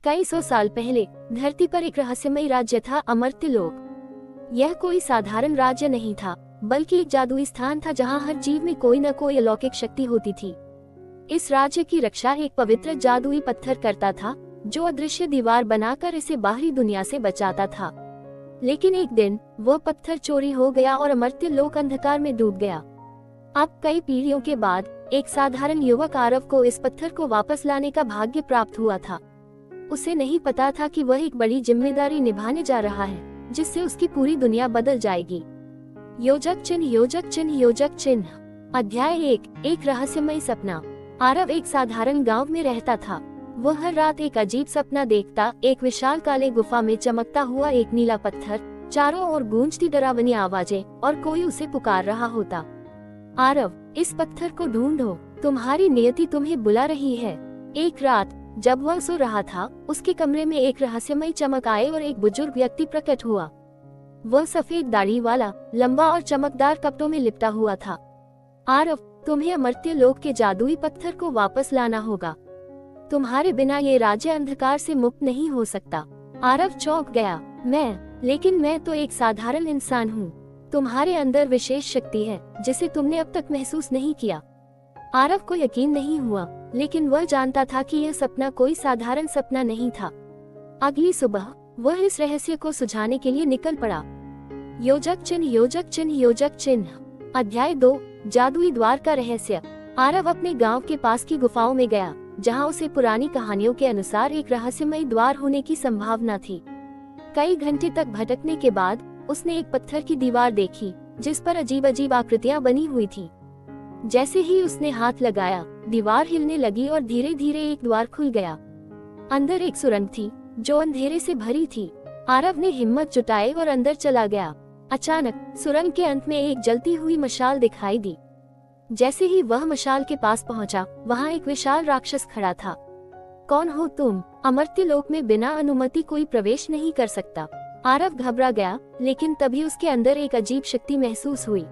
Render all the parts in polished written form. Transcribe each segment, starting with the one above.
कई सौ साल पहले धरती पर एक रहस्यमय राज्य था, अमर्त्य लोक। यह कोई साधारण राज्य नहीं था, बल्कि एक जादुई स्थान था जहां हर जीव में कोई न कोई अलौकिक शक्ति होती थी। इस राज्य की रक्षा एक पवित्र जादुई पत्थर करता था, जो अदृश्य दीवार बनाकर इसे बाहरी दुनिया से बचाता था। लेकिन एक दिन वह पत्थर चोरी हो गया और अमर्त्य लोक अंधकार में डूब गया। अब कई पीढ़ियों के बाद एक साधारण युवक आरव को इस पत्थर को वापस लाने का भाग्य प्राप्त हुआ था। उसे नहीं पता था कि वह एक बड़ी जिम्मेदारी निभाने जा रहा है, जिससे उसकी पूरी दुनिया बदल जाएगी। योजक चिन्ह, योजक चिन्ह, योजक चिन्ह। अध्याय 1। एक रहस्यमय सपना। आरव एक साधारण गांव में रहता था। वह हर रात एक अजीब सपना देखता, एक विशाल काले गुफा में चमकता हुआ एक नीला पत्थर, चारों ओर गूंजती डरावनी आवाजें, और कोई उसे पुकार रहा होता। आरव, इस पत्थर को ढूंढो, तुम्हारी नियति तुम्हें बुला रही है। एक रात जब वह सो रहा था, उसके कमरे में एक रहस्यमय चमक आए और एक बुजुर्ग व्यक्ति प्रकट हुआ। वह सफेद दाढ़ी वाला, लंबा और चमकदार कपड़ों में लिपटा हुआ था। आरव, तुम्हें अमर्त्य लोक के जादुई पत्थर को वापस लाना होगा। तुम्हारे बिना ये राज्य अंधकार से मुक्त नहीं हो सकता। आरव चौंक गया। लेकिन मैं तो एक साधारण इंसान हूँ। तुम्हारे अंदर विशेष शक्ति है, जिसे तुमने अब तक महसूस नहीं किया। आरव को यकीन नहीं हुआ, लेकिन वह जानता था कि यह सपना कोई साधारण सपना नहीं था। अगली सुबह वह इस रहस्य को सुझाने के लिए निकल पड़ा। योजक चिन्ह, योजक चिन्ह, योजक चिन्ह। अध्याय 2। जादुई द्वार का रहस्य। आरव अपने गांव के पास की गुफाओं में गया, जहां उसे पुरानी कहानियों के अनुसार एक रहस्यमय द्वार होने की संभावना थी। कई घंटे तक भटकने के बाद उसने एक पत्थर की दीवार देखी, जिस पर अजीब अजीब आकृतियां बनी हुई थी। जैसे ही उसने हाथ लगाया, दीवार हिलने लगी और धीरे धीरे एक द्वार खुल गया। अंदर एक सुरंग थी, जो अंधेरे से भरी थी। आरव ने हिम्मत जुटाई और अंदर चला गया। अचानक सुरंग के अंत में एक जलती हुई मशाल दिखाई दी। जैसे ही वह मशाल के पास पहुंचा, वहां एक विशाल राक्षस खड़ा था। कौन हो तुम? अमर्त्य लोक में बिना अनुमति कोई प्रवेश नहीं कर सकता। आरव घबरा गया, लेकिन तभी उसके अंदर एक अजीब शक्ति महसूस हुई।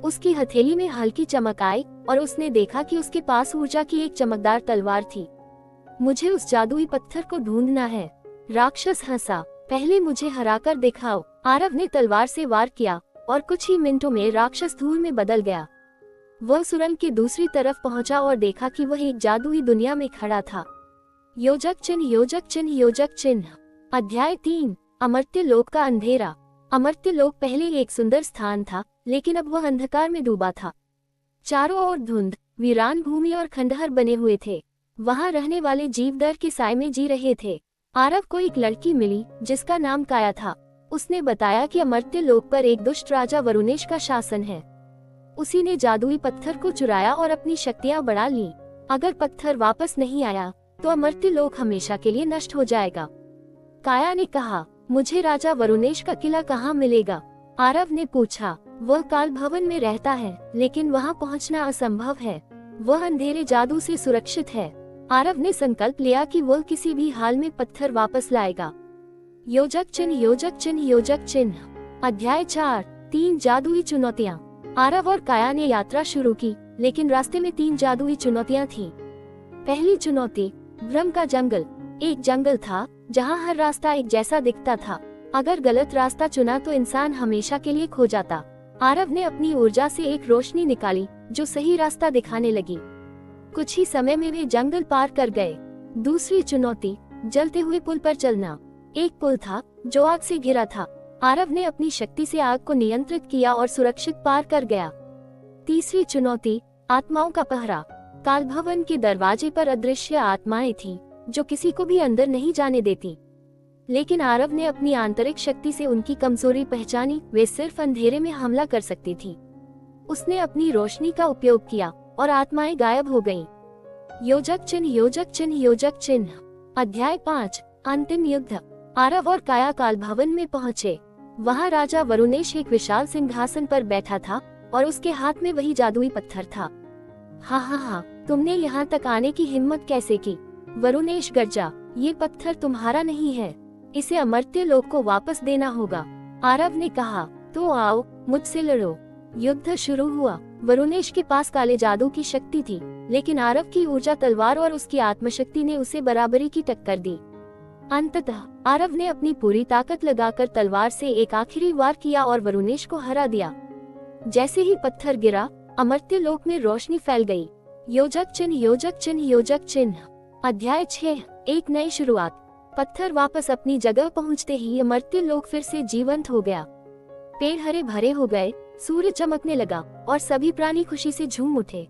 उसकी हथेली में हल्की चमक आई और उसने देखा कि उसके पास ऊर्जा की एक चमकदार तलवार थी। मुझे उस जादुई पत्थर को ढूंढना है। राक्षस हंसा। पहले मुझे हराकर दिखाओ। आरव ने तलवार से वार किया और कुछ ही मिनटों में राक्षस धूल में बदल गया। वह सुरंग के दूसरी तरफ पहुंचा और देखा कि वह एक जादुई दुनिया में खड़ा था। योजक चिन्ह, योजक चिन्ह, योजक चिन्ह। अध्याय 3। अमर्त्य लोक का अंधेरा। अमर्त्य लोक पहले एक सुंदर स्थान था, लेकिन अब वह अंधकार में डूबा था। चारों ओर धुंध, वीरान भूमि और खंडहर बने हुए थे। वहां रहने वाले जीव डर के साए में जी रहे थे। आरव को एक लड़की मिली, जिसका नाम काया था। उसने बताया कि अमर्त्य लोक पर एक दुष्ट राजा वरुणेश का शासन है। उसी ने जादुई पत्थर को चुराया और अपनी शक्तियां बढ़ा ली। अगर पत्थर वापस नहीं आया, तो अमर्त्य लोक हमेशा के लिए नष्ट हो जाएगा। काया ने कहा, मुझे राजा वरुणेश का किला कहाँ मिलेगा? आरव ने पूछा। वह काल भवन में रहता है, लेकिन वहाँ पहुँचना असंभव है। वह अंधेरे जादू से सुरक्षित है। आरव ने संकल्प लिया कि वह किसी भी हाल में पत्थर वापस लाएगा। योजक चिन्ह, योजक चिन्ह, योजक चिन्ह। अध्याय 4। 3 जादुई चुनौतियाँ। आरव और काया ने यात्रा शुरू की, लेकिन रास्ते में 3 जादुई चुनौतियाँ थीं। पहली चुनौती, भ्रम का जंगल। एक जंगल था जहाँ हर रास्ता एक जैसा दिखता था। अगर गलत रास्ता चुना तो इंसान हमेशा के लिए खो जाता। आरव ने अपनी ऊर्जा से एक रोशनी निकाली, जो सही रास्ता दिखाने लगी। कुछ ही समय में वे जंगल पार कर गए। दूसरी चुनौती, जलते हुए पुल पर चलना। एक पुल था जो आग से घिरा था। आरव ने अपनी शक्ति से आग को नियंत्रित किया और सुरक्षित पार कर गया। तीसरी चुनौती, आत्माओं का पहरा। काल भवन के दरवाजे पर अदृश्य आत्माएं थीं, जो किसी को भी अंदर नहीं जाने देती। लेकिन आरव ने अपनी आंतरिक शक्ति से उनकी कमजोरी पहचानी। वे सिर्फ अंधेरे में हमला कर सकती थी। उसने अपनी रोशनी का उपयोग किया और आत्माएं गायब हो गईं। योजक चिन्ह, योजक चिन्ह, योजक चिन्ह। अध्याय 5। अंतिम युद्ध। आरव और काया काल भवन में पहुंचे। वहां राजा वरुणेश एक विशाल सिंहासन पर बैठा था और उसके हाथ में वही जादुई पत्थर था। हाँ, तुमने यहाँ तक आने की हिम्मत कैसे की? वरुणेश गरजा, ये पत्थर तुम्हारा नहीं है। इसे अमर्त्य लोक को वापस देना होगा। आरव ने कहा, तो आओ, मुझसे लड़ो। युद्ध शुरू हुआ। वरुणेश के पास काले जादू की शक्ति थी, लेकिन आरव की ऊर्जा तलवार और उसकी आत्मशक्ति ने उसे बराबरी की टक्कर दी। अंततः आरव ने अपनी पूरी ताकत लगाकर तलवार से एक आखिरी वार किया और वरुणेश को हरा दिया। जैसे ही पत्थर गिरा, अमर्त्य लोक में रोशनी फैल गई। योजक चिन्ह, योजक चिन्ह, योजक चिन्ह। अध्याय 6, एक नई शुरुआत। पत्थर वापस अपनी जगह पहुंचते ही अमर्त्य लोक फिर से जीवंत हो गया। पेड़ हरे भरे हो गए, सूर्य चमकने लगा और सभी प्राणी खुशी से झूम उठे।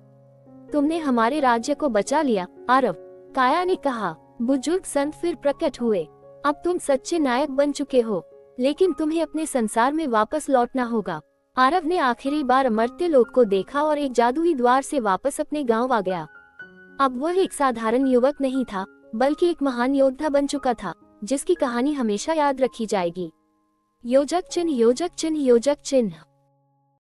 तुमने हमारे राज्य को बचा लिया, आरव, काया ने कहा। बुजुर्ग संत फिर प्रकट हुए। अब तुम सच्चे नायक बन चुके हो, लेकिन तुम्हें अपने संसार में वापस लौटना होगा। आरव ने आखिरी बार अमर्त्य लोक को देखा और एक जादुई द्वार से वापस अपने गांव आ गया। अब वह एक साधारण युवक नहीं था, बल्कि एक महान योद्धा बन चुका था, जिसकी कहानी हमेशा याद रखी जाएगी। योजक चिन्ह, योजक चिन्ह, योजक चिन्ह।